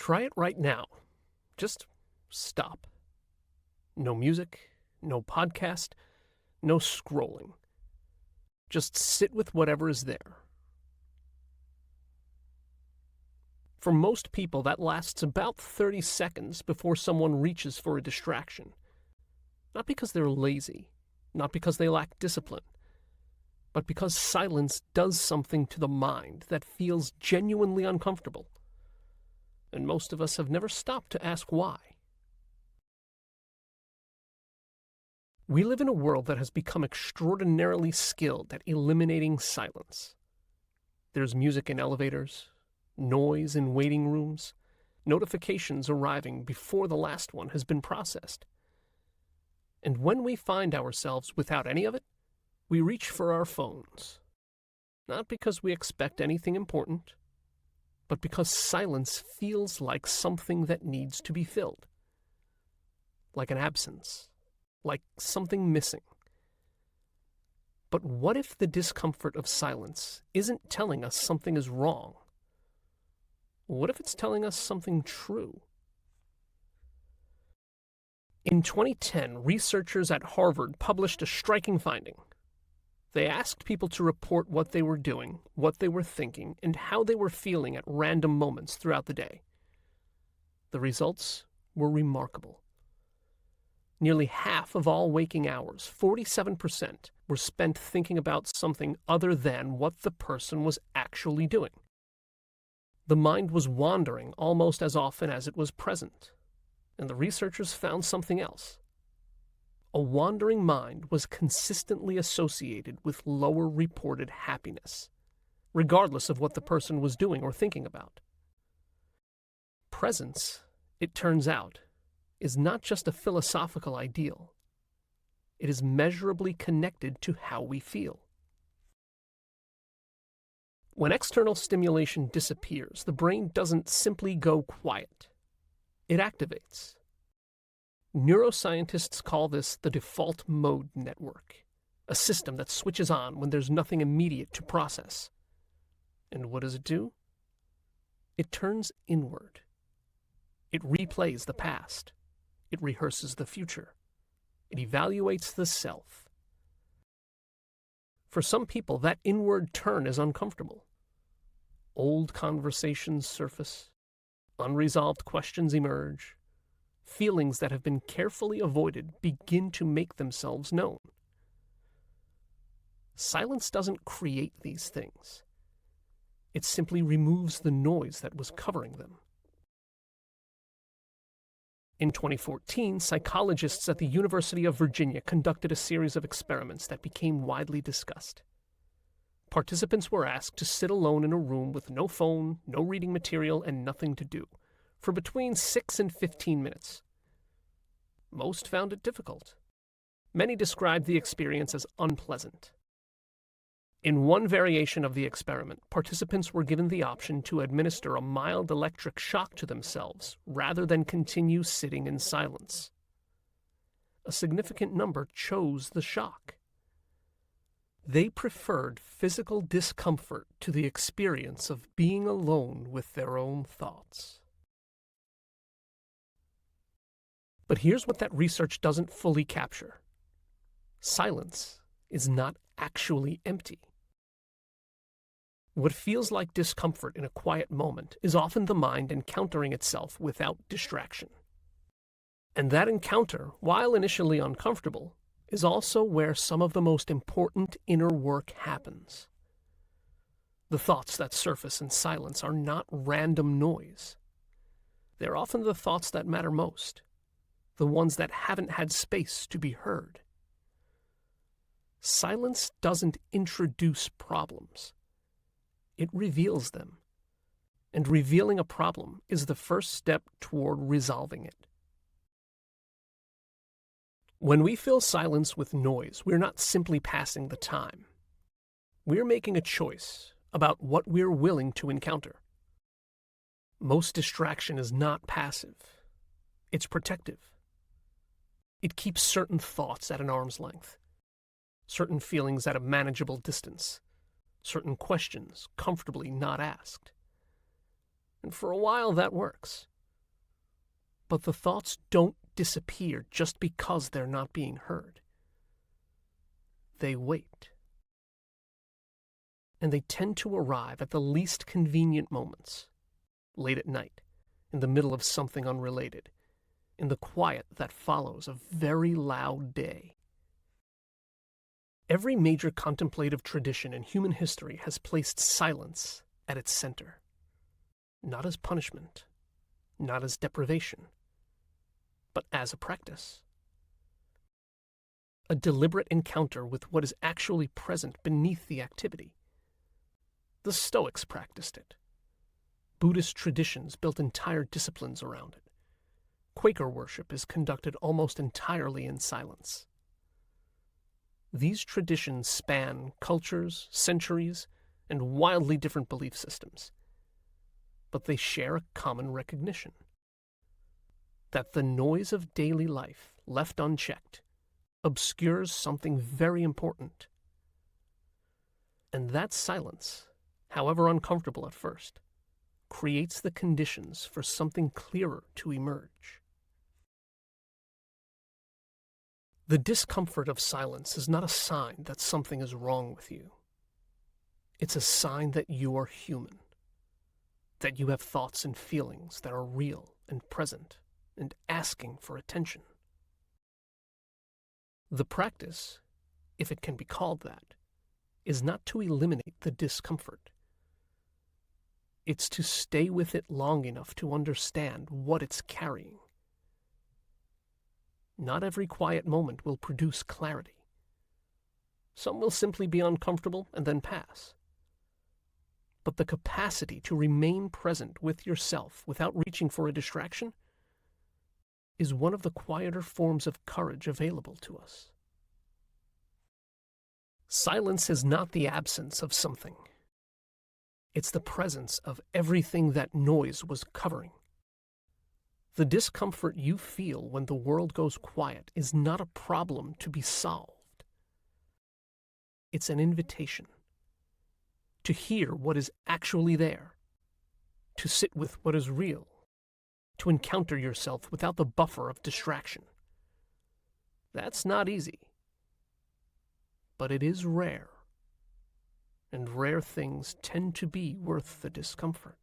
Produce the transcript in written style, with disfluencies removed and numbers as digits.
Try it right now. Just stop. No music, no podcast, no scrolling. Just sit with whatever is there. For most people, that lasts about 30 seconds before someone reaches for a distraction. Not because they're lazy, not because they lack discipline, but because silence does something to the mind that feels genuinely uncomfortable. And most of us have never stopped to ask why. We live in a world that has become extraordinarily skilled at eliminating silence. There's music in elevators, noise in waiting rooms, notifications arriving before the last one has been processed. And when we find ourselves without any of it, we reach for our phones. Not because we expect anything important, but because silence feels like something that needs to be filled. Like an absence. Like something missing. But what if the discomfort of silence isn't telling us something is wrong? What if it's telling us something true? In 2010, researchers at Harvard published a striking finding. They asked people to report what they were doing, what they were thinking, and how they were feeling at random moments throughout the day. The results were remarkable. Nearly half of all waking hours, 47%, were spent thinking about something other than what the person was actually doing. The mind was wandering almost as often as it was present, and the researchers found something else. A wandering mind was consistently associated with lower reported happiness, regardless of what the person was doing or thinking about. Presence, it turns out, is not just a philosophical ideal. It is measurably connected to how we feel. When external stimulation disappears, the brain doesn't simply go quiet. It activates. Neuroscientists call this the default mode network, a system that switches on when there's nothing immediate to process. And what does it do? It turns inward. It replays the past. It rehearses the future. It evaluates the self. For some people, that inward turn is uncomfortable. Old conversations surface. Unresolved questions emerge. Feelings that have been carefully avoided begin to make themselves known. Silence doesn't create these things. It simply removes the noise that was covering them. In 2014, psychologists at the University of Virginia conducted a series of experiments that became widely discussed. Participants were asked to sit alone in a room with no phone, no reading material, and nothing to do, for between 6 and 15 minutes. Most found it difficult. Many described the experience as unpleasant. In one variation of the experiment, participants were given the option to administer a mild electric shock to themselves rather than continue sitting in silence. A significant number chose the shock. They preferred physical discomfort to the experience of being alone with their own thoughts. But here's what that research doesn't fully capture. Silence is not actually empty. What feels like discomfort in a quiet moment is often the mind encountering itself without distraction. And that encounter, while initially uncomfortable, is also where some of the most important inner work happens. The thoughts that surface in silence are not random noise. They're often the thoughts that matter most, the ones that haven't had space to be heard. Silence doesn't introduce problems. It reveals them. And revealing a problem is the first step toward resolving it. When we fill silence with noise, we're not simply passing the time. We're making a choice about what we're willing to encounter. Most distraction is not passive. It's protective. It keeps certain thoughts at an arm's length, certain feelings at a manageable distance, certain questions comfortably not asked. And for a while that works. But the thoughts don't disappear just because they're not being heard. They wait. And they tend to arrive at the least convenient moments, late at night, in the middle of something unrelated, in the quiet that follows a very loud day. Every major contemplative tradition in human history has placed silence at its center, not as punishment, not as deprivation, but as a practice. A deliberate encounter with what is actually present beneath the activity. The Stoics practiced it. Buddhist traditions built entire disciplines around it. Quaker worship is conducted almost entirely in silence. These traditions span cultures, centuries, and wildly different belief systems. But they share a common recognition: that the noise of daily life, left unchecked, obscures something very important. And that silence, however uncomfortable at first, creates the conditions for something clearer to emerge. The discomfort of silence is not a sign that something is wrong with you. It's a sign that you are human, that you have thoughts and feelings that are real and present and asking for attention. The practice, if it can be called that, is not to eliminate the discomfort. It's to stay with it long enough to understand what it's carrying. Not every quiet moment will produce clarity. Some will simply be uncomfortable and then pass. But the capacity to remain present with yourself without reaching for a distraction is one of the quieter forms of courage available to us. Silence is not the absence of something. It's the presence of everything that noise was covering. The discomfort you feel when the world goes quiet is not a problem to be solved. It's an invitation to hear what is actually there, to sit with what is real, to encounter yourself without the buffer of distraction. That's not easy, but it is rare, and rare things tend to be worth the discomfort.